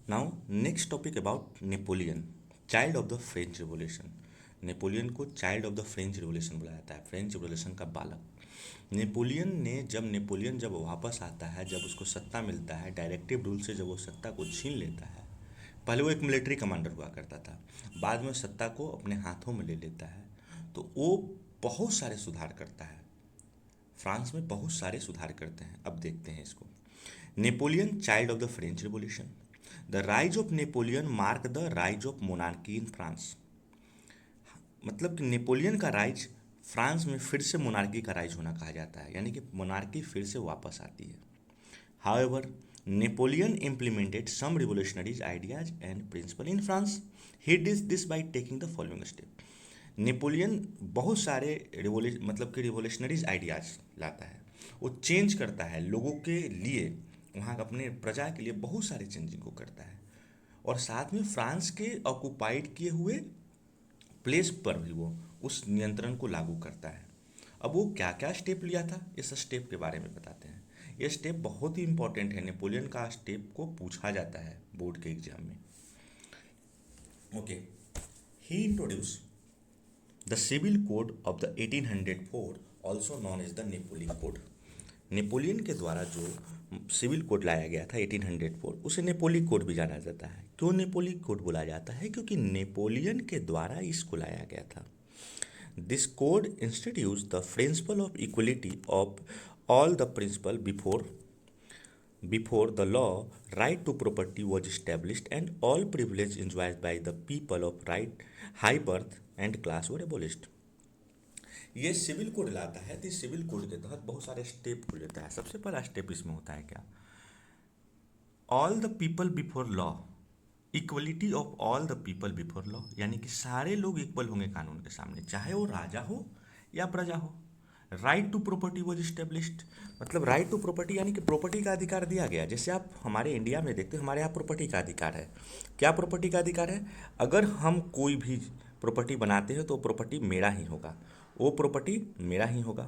Now next topic about Napoleon, child of the French revolution. Napoleon को child of the French revolution बोला जाता है, French revolution का बालक। नेपोलियन जब वापस आता है, जब उसको सत्ता मिलता है, डायरेक्टिव रूल से जब वो सत्ता को छीन लेता है। पहले वो एक मिलिट्री कमांडर हुआ करता था, बाद में सत्ता को अपने हाथों में ले लेता है। तो वो बहुत सारे सुधार करता है, फ्रांस में बहुत सारे सुधार करते हैं। अब देखते हैं इसको। Napoleon child of the French revolution. The rise of Napoleon mark the rise of monarchy in France. मतलब कि नेपोलियन का राइज फ्रांस में फिर से मोनार्की का राइज होना कहा जाता है, यानी कि मोनार्की फिर से वापस आती है। However, Napoleon implemented some revolutionaries ideas and principle in France. He did this by taking the following step. Napoleon बहुत सारे मतलब कि रिवोल्यूशनरीज आइडियाज लाता है, वो चेंज करता है लोगों के लिए, वहाँ अपने प्रजा के लिए बहुत सारे चेंजिंग को करता है। और साथ में फ्रांस के ऑक्युपाइड किए हुए प्लेस पर भी वो उस नियंत्रण को लागू करता है। अब वो क्या क्या स्टेप लिया था, इस स्टेप के बारे में बताते हैं। ये स्टेप बहुत ही इंपॉर्टेंट है, नेपोलियन का स्टेप को पूछा जाता है बोर्ड के एग्जाम में। Okay, he introduce the civil code of the 1804, also known as the Napoleon code. Napoleon के द्वारा जो सिविल कोड लाया गया था 1804, उसे नेपोलियन कोड भी जाना जाता है। क्यों नेपोलियन कोड बोला जाता है? क्योंकि नेपोलियन के द्वारा इसको लाया गया था। This code institute the principle of equality of all the principle before the law, right to property was established and all privilege enjoyed by the people of right, high birth and class were abolished। ये civil code लाता है, तो इस civil code के तहत बहुत सारे step को लेता है। सबसे पहला स्टेप इसमें होता है क्या? All the people before law, equality of all the people before law, यानी कि सारे लोग इक्वल होंगे कानून के सामने, चाहे वो राजा हो या प्रजा हो। Right to property was established, मतलब राइट टू प्रॉपर्टी यानी कि प्रॉपर्टी का अधिकार दिया गया। जैसे आप हमारे इंडिया में देखते हो, हमारे यहाँ प्रॉपर्टी का अधिकार है। क्या प्रॉपर्टी का अधिकार है? अगर हम कोई भी प्रॉपर्टी बनाते हैं तो प्रॉपर्टी मेरा ही होगा, वो प्रॉपर्टी मेरा ही होगा।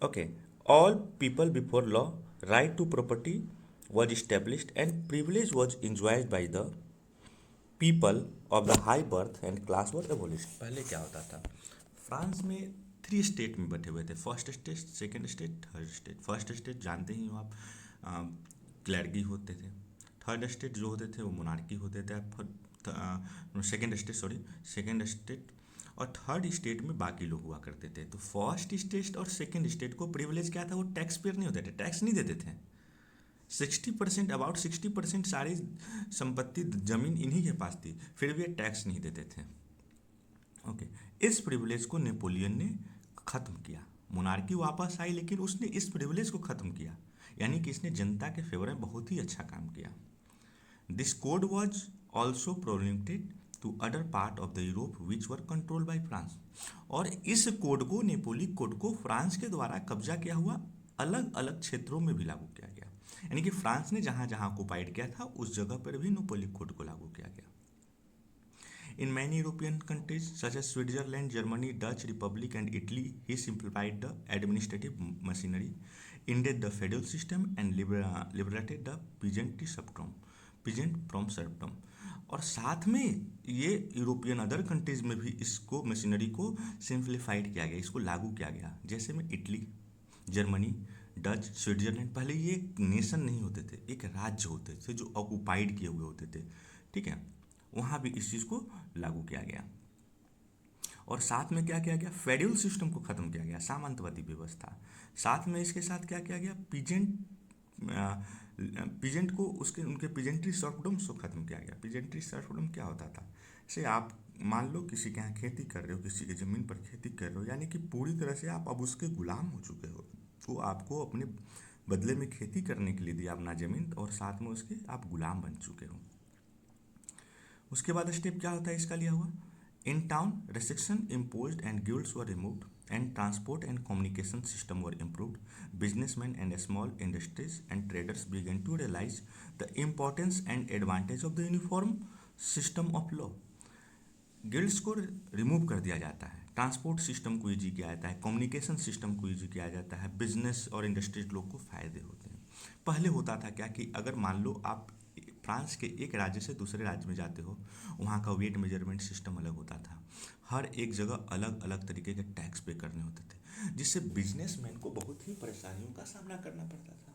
Okay, all people before law, right to property was established and privilege was enjoyed by the people of the high birth and class were abolished। पहले क्या होता था? फ्रांस में थ्री स्टेट में बटे हुए थे, first state, second state, third state. First state जानते ही हो आप, क्लर्की होते थे। थर्ड स्टेट जो होते थे वो मोनार्की होते थे। Second state, sorry, second state और थर्ड स्टेट में बाकी लोग हुआ करते थे। तो फर्स्ट स्टेट और सेकंड स्टेट को प्रिविलेज क्या था? वो टैक्स पेयर नहीं होते थे, टैक्स नहीं देते थे। 60%, अबाउट 60% सारी संपत्ति जमीन इन्हीं के पास थी, फिर भी ये टैक्स नहीं देते थे। ओके, इस प्रिविलेज को नेपोलियन ने खत्म किया। मोनार्की वापस आई लेकिन उसने इस प्रिविलेज को खत्म किया, यानी कि इसने जनता के फेवर में बहुत ही अच्छा काम किया। This code was also promulgated to other part of the Europe which were control by France. और इस कोड को, नेपोलियन कोड को, फ्रांस के द्वारा कब्जा किया हुआ अलग अलग क्षेत्रों में भी लागू किया गया। यानी कि फ्रांस ने जहां जहां ऑक्युपाइड किया था उस जगह पर भी नेपोलियन कोड को लागू किया गया। In many European countries such as Switzerland, Germany, Dutch Republic and Italy, he simplified the administrative machinery, ended the feudal system and liberated the peasant from serfdom। और साथ में ये यूरोपियन अदर कंट्रीज में भी इसको मशीनरी को simplified किया गया, इसको लागू किया गया। जैसे में इटली, जर्मनी, डच, स्विट्जरलैंड, पहले ये एक नेशन नहीं होते थे, एक राज्य होते थे जो ऑक्युपाइड किए हुए होते थे, ठीक है। वहाँ भी इस चीज़ को लागू किया गया। और साथ में क्या किया गया? फेड्यूल सिस्टम को खत्म किया गया, सामंतवादी व्यवस्था। साथ में इसके साथ क्या किया गया? पीजेंट को उसके उनके पीजेंट्री सर्फडम्स को खत्म किया गया। पीजेंट्री सर्फडम क्या होता था? जैसे आप मान लो किसी के यहाँ खेती कर रहे हो, किसी की ज़मीन पर खेती कर रहे हो, यानी कि पूरी तरह से आप अब उसके गुलाम हो चुके हो। वो आपको अपने बदले में खेती करने के लिए दिया अपना ज़मीन, और साथ में उसके आप गुलाम बन चुके हो। उसके बाद स्टेप क्या होता है इसका लिया हुआ? In town restriction imposed and guilds were removed and transport and communication system were improved. Businessman and small industries and traders began to realise the importance and advantage of the uniform system of law. Guilds को remove कर दिया जाता है, transport system को easy किया जाता है, communication system को ईजी किया जाता है, बिजनेस और इंडस्ट्रीज लोग को फ़ायदे होते हैं। पहले होता था क्या कि अगर मान लो आप फ्रांस के एक राज्य से दूसरे राज्य में जाते हो, वहाँ का वेट मेजरमेंट सिस्टम अलग होता था। हर एक जगह अलग अलग तरीके के टैक्स पे करने होते थे, जिससे बिजनेसमैन को बहुत ही परेशानियों का सामना करना पड़ता था।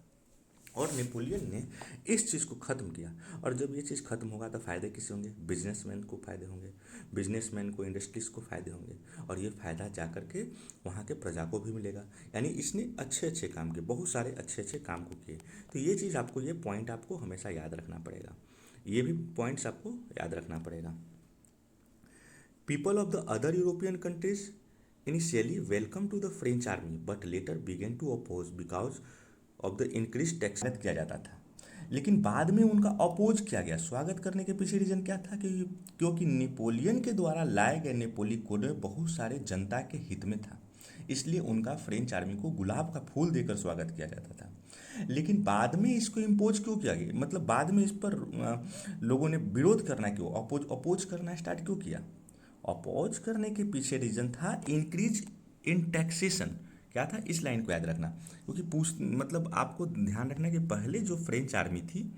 और नेपोलियन ने इस चीज़ को ख़त्म किया। और जब ये चीज़ ख़त्म होगा तो फ़ायदे किसे होंगे? बिजनेसमैन को फ़ायदे होंगे, बिजनेसमैन को, इंडस्ट्रीज को फ़ायदे होंगे, और ये फ़ायदा जा कर के वहाँ के प्रजा को भी मिलेगा। यानी इसने अच्छे अच्छे काम किए, बहुत सारे अच्छे अच्छे काम को किए। तो ये चीज़ आपको, ये पॉइंट आपको हमेशा याद रखना पड़ेगा, ये भी पॉइंट्स आपको याद रखना पड़ेगा। People of the other European countries initially welcomed to the French army but later began to oppose because of the increased tax। स्वागत किया जाता था, लेकिन बाद में उनका अपोज किया गया। स्वागत करने के पीछे रीजन क्या था? कि क्योंकि नेपोलियन के द्वारा लाए गए नेपोली कोड बहुत सारे जनता के हित में था, इसलिए उनका फ्रेंच आर्मी को गुलाब का फूल देकर स्वागत किया जाता था। लेकिन बाद में इसको इम्पोज क्यों किया गया? मतलब बाद में इस पर लोगों ने विरोध करना क्यों, अपोज करना स्टार्ट क्यों किया? अपोज करने के पीछे रीजन था इंक्रीज इन टैक्सेशन। क्या था? इस लाइन को याद रखना, क्योंकि मतलब आपको ध्यान रखना कि पहले जो फ्रेंच आर्मी थी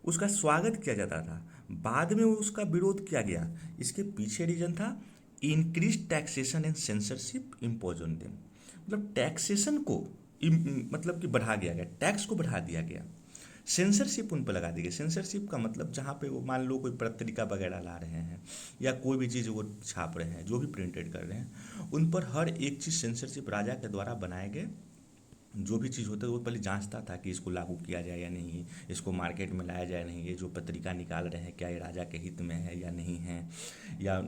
उसका स्वागत किया जाता था, बाद में उसका विरोध किया गया। इसके पीछे रीजन था increase taxation and censorship impose on them. मतलब टैक्सेशन को मतलब कि बढ़ा दिया गया, टैक्स को बढ़ा दिया गया, सेंसरशिप उन पर लगा दी गई। सेंसरशिप का मतलब जहाँ पे वो मान लो कोई पत्रिका वगैरह ला रहे हैं या कोई भी चीज़ वो छाप रहे हैं, जो भी प्रिंटेड कर रहे हैं, उन पर हर एक चीज़ सेंसरशिप राजा के द्वारा बनाए गए जो भी चीज़ होता है वो पहले जांचता था कि इसको लागू किया जाए या नहीं, इसको मार्केट में लाया जाए नहीं, ये जो पत्रिका निकाल रहे हैं क्या ये राजा के हित में है या नहीं है, या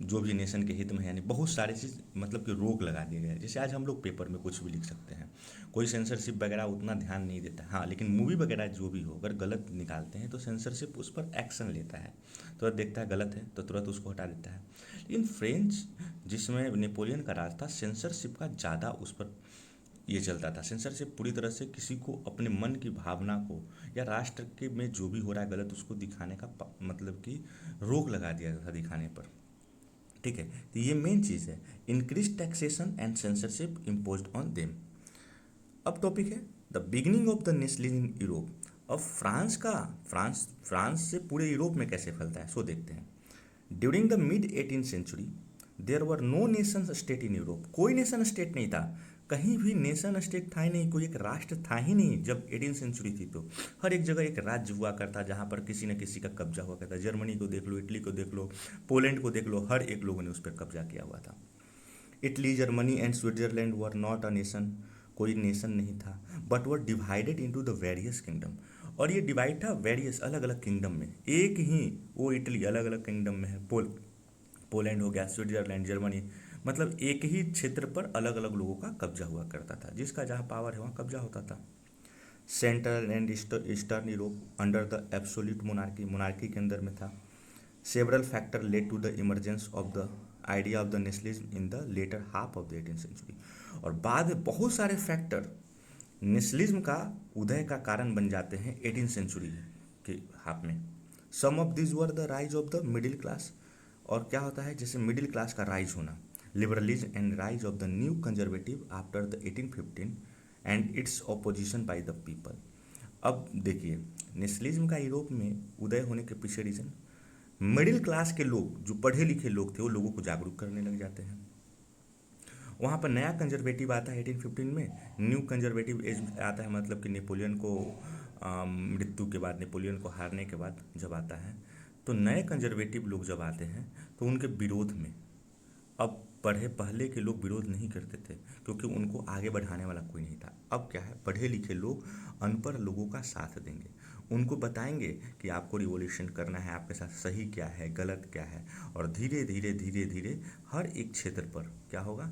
जो भी नेशन के हित में है नहीं। बहुत सारी चीज़ मतलब कि रोक लगा दिए गए। जैसे आज हम लोग पेपर में कुछ भी लिख सकते हैं, कोई सेंसरशिप वगैरह उतना ध्यान नहीं देता। हाँ, लेकिन मूवी वगैरह जो भी हो अगर गलत निकालते हैं तो सेंसरशिप उस पर एक्शन लेता है, तुरंत देखता है गलत है तो तुरंत उसको हटा देता है। लेकिन फ्रेंच जिसमें नेपोलियन का राज था, सेंसरशिप का ज़्यादा उस पर ये चलता था। सेंसरशिप पूरी तरह से किसी को अपने मन की भावना को या राष्ट्र के में जो भी हो रहा है गलत उसको दिखाने का मतलब कि रोक लगा दिया था दिखाने पर। ठीक है, तो ये मेन चीज़ है, increase taxation and censorship imposed on them. अब टॉपिक है the beginning of the nationalism in Europe. अब फ्रांस से पूरे यूरोप में कैसे फैलता है सो देखते हैं। During the mid 18th century there were no nation state in Europe. कोई नेशन स्टेट नहीं था, कहीं भी नेशन स्टेट था ही नहीं, कोई एक राष्ट्र था ही नहीं। जब 18th सेंचुरी थी तो हर एक जगह एक राज्य हुआ करता जहाँ पर किसी न किसी का कब्जा हुआ करता। जर्मनी को देख लो, इटली को देख लो, पोलैंड को देख लो, हर एक लोगों ने उस पर कब्जा किया हुआ था। Italy, Germany and Switzerland were not a nation, कोई नेशन नहीं था, but were divided into the various kingdom. और ये डिवाइड था वेरियस अलग अलग किंगडम में। एक ही वो इटली अलग अलग किंगडम में है, पोलैंड हो गया, स्विट्जरलैंड, जर्मनी, मतलब एक ही क्षेत्र पर अलग अलग लोगों का कब्जा हुआ करता था। जिसका जहाँ पावर है वहाँ कब्जा होता था। Central and eastern Europe under the absolute monarchy, monarchy के अंदर में था। Several factor led to the emergence of the idea of the nationalism in the latter half of the 18th century. और बाद में बहुत सारे फैक्टर नेशनलिज्म का उदय का कारण बन जाते हैं 18th सेंचुरी के हाफ में। Some of this were the rise of the middle class. और क्या होता है, जैसे मिडिल क्लास का राइज होना, liberalism and rise of the new conservative after the 1815 and its opposition by the people. अब देखिए, नेशनलिज्म का यूरोप में उदय होने के पीछे रीजन, मिडिल क्लास के लोग जो पढ़े लिखे लोग थे वो लोगों को जागरूक करने लग जाते हैं। वहाँ पर नया कंजर्वेटिव आता है 1815 में, न्यू कंजर्वेटिव एज आता है, मतलब कि नेपोलियन को मृत्यु के बाद, नेपोलियन को हारने के बाद जब आता है, तो नए कंजर्वेटिव लोग जब आते हैं तो उनके विरोध में, अब पहले के लोग विरोध नहीं करते थे क्योंकि उनको आगे बढ़ाने वाला कोई नहीं था। अब क्या है, पढ़े लिखे लोग अनपढ़ लोगों का साथ देंगे, उनको बताएंगे कि आपको रिवॉल्यूशन करना है, आपके साथ सही क्या है गलत क्या है, और धीरे धीरे धीरे धीरे हर एक क्षेत्र पर क्या होगा,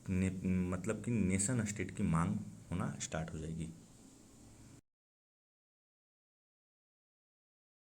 मतलब कि नेशन स्टेट की मांग होना स्टार्ट हो जाएगी।